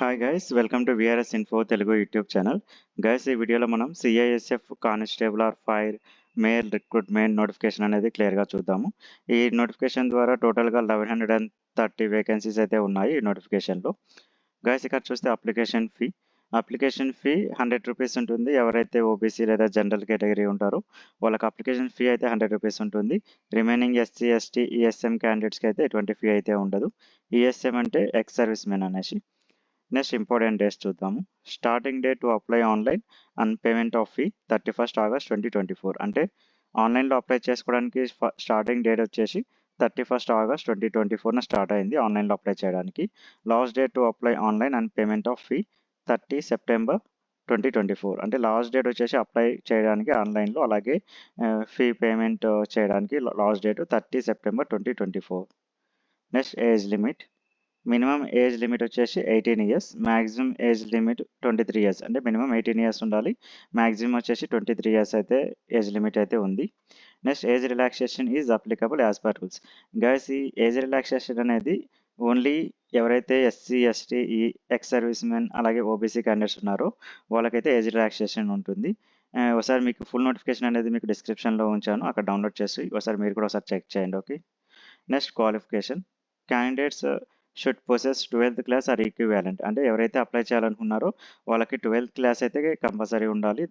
Hi guys, welcome to VRS info Telugu YouTube channel. Guys, ఈ వీడియోలో మనం CISF constable or fire male recruitment notification అనేది క్లియర్గా చూద్దాము. ఈ నోటిఫికేషన్ ద్వారా టోటల్గా 1130 వేకెన్సీస్ అయితే ఉన్నాయి ఈ నోటిఫికేషన్లో. గైస్, ఇక్కడ చూస్తే అప్లికేషన్ ఫీ 100 రూపీస్ ఉంటుంది. ఎవరైతే ఓబీసీ లేదా జనరల్ కేటగిరీ ఉంటారో వాళ్ళకి అప్లికేషన్ ఫీ అయితే 100 రూపీస్ ఉంటుంది. రిమైనింగ్ ఎస్సీ ఎస్టీ ఈఎస్ఎం క్యాండిడేట్స్కి అయితే ఎటువంటి ఫీ అయితే ఉండదు. ఈఎస్ఎం అంటే ఎక్స్ సర్వీస్ మెన్ అనేసి. నెక్స్ట్ ఇంపార్టెంట్ డేట్స్ చూద్దాము. Starting date to apply online and payment of fee 31 August 2024. అంటే ఆన్లైన్లో అప్లై చేసుకోవడానికి స్టార్టింగ్ డేట్ వచ్చేసి 31 ఆగస్ట్ 2024న స్టార్ట్ అయింది ఆన్లైన్లో అప్లై చేయడానికి. Last date to apply online and payment of fee 30 September 2024. అంటే లాస్ట్ డేట్ వచ్చేసి అప్లై చేయడానికి ఆన్లైన్లో, అలాగే ఫీ పేమెంట్ చేయడానికి last date 30 September 2024. Next age limit. Minimum age limit వచ్చేసి 18 years, maximum age limit 23 years. అంటే మినిమం 18 ఇయర్స్ ఉండాలి, maximum వచ్చేసి 23 ఇయర్స్ అయితే ఏజ్ లిమిట్ అయితే ఉంది. Next age relaxation is applicable as per rules. Guys, ఈ age relaxation అనేది only ఎవరైతే ఎస్సీ ఎస్టీ ఈ ఎక్స్ సర్వీస్ మెన్ అలాగే ఓబీసీ క్యాండిడేట్స్ ఉన్నారో వాళ్ళకైతే ఏజ్ రిలాక్సేషన్ ఉంటుంది. ఒకసారి మీకు ఫుల్ నోటిఫికేషన్ అనేది మీకు డిస్క్రిప్షన్లో ఉంచాను, అక్కడ డౌన్లోడ్ చేసి ఒకసారి మీరు కూడా ఒకసారి చెక్ చేయండి. Okay. Next qualification. Candidates should possess 12th class are equivalent. అంటే ఎవరైతే అప్లై చేయాలనుకున్నారో వాళ్ళకి 12th క్లాస్ అయితే కంపల్సరీ ఉండాలి.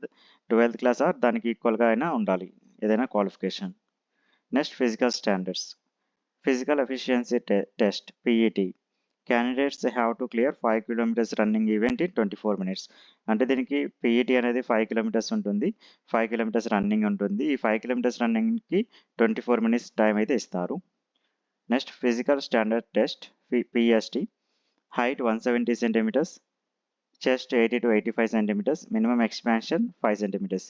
12th క్లాస్ ఆర్ దానికి ఈక్వల్గా అయినా ఉండాలి ఏదైనా qualification. Next physical standards. Physical efficiency test PET. Candidates have to clear 5 kilometres running event in 24 minutes. అంటే దీనికి పీఈటీ అనేది 5 కిలోమీటర్స్ ఉంటుంది, 5 కిలోమీటర్స్ రన్నింగ్ ఉంటుంది. ఈ 5 కిలోమీటర్స్ రన్నింగ్కి 24 minutes టైం అయితే ఇస్తారు. Next physical standard test PST. Height 170 centimetres, chest 80 to 85 centimetres, minimum expansion 5 centimetres.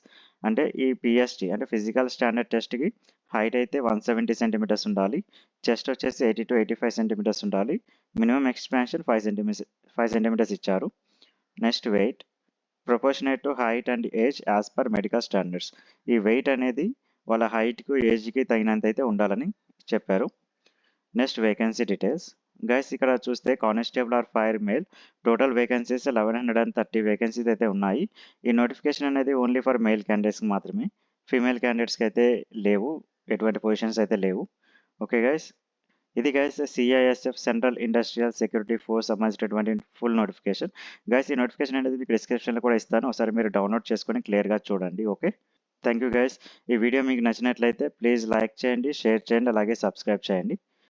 అంటే ఈ పిఎస్టీ అంటే ఫిజికల్ స్టాండర్డ్ టెస్ట్కి హైట్ అయితే 170 సెంటీమీటర్స్ ఉండాలి, చెస్ట్ వచ్చేసి 80 to 85 సెంటీమీటర్స్ ఉండాలి, మినిమం ఎక్స్పాన్షన్ 5 సెంటీమీటర్స్ ఇచ్చారు. Next weight. Proportionate to height and age as per medical standards. ఈ వెయిట్ అనేది వాళ్ళ హైట్కు ఏజ్కి తగినంత అయితే ఉండాలని చెప్పారు. Next vacancy details. గైస్, ఇక్కడ చూస్తే constable or fire male total vacancies 1130 vacancies అయితే ఉన్నాయి. ఈ నోటిఫికేషన్ అనేది ఓన్లీ ఫర్ మేల్ క్యాండిడేట్స్కి మాత్రమే, ఫీమేల్ క్యాండిడేట్స్కి అయితే లేవు, ఎటువంటి పొజిషన్స్ అయితే లేవు. ఓకే గైస్, ఇది guys CISF central industrial security force సంబంధించినటువంటి ఫుల్ నోటిఫికేషన్. గైస్, ఈ నోటిఫికేషన్ అనేది మీకు డిస్క్రిప్షన్లో కూడా ఇస్తాను, ఒకసారి మీరు డౌన్లోడ్ చేసుకొని క్లియర్గా చూడండి. Okay, thank you guys. ఈ వీడియో మీకు నచ్చినట్లయితే ప్లీజ్ లైక్ చేయండి, షేర్ చేయండి, అలాగే సబ్స్క్రైబ్ చేయండి.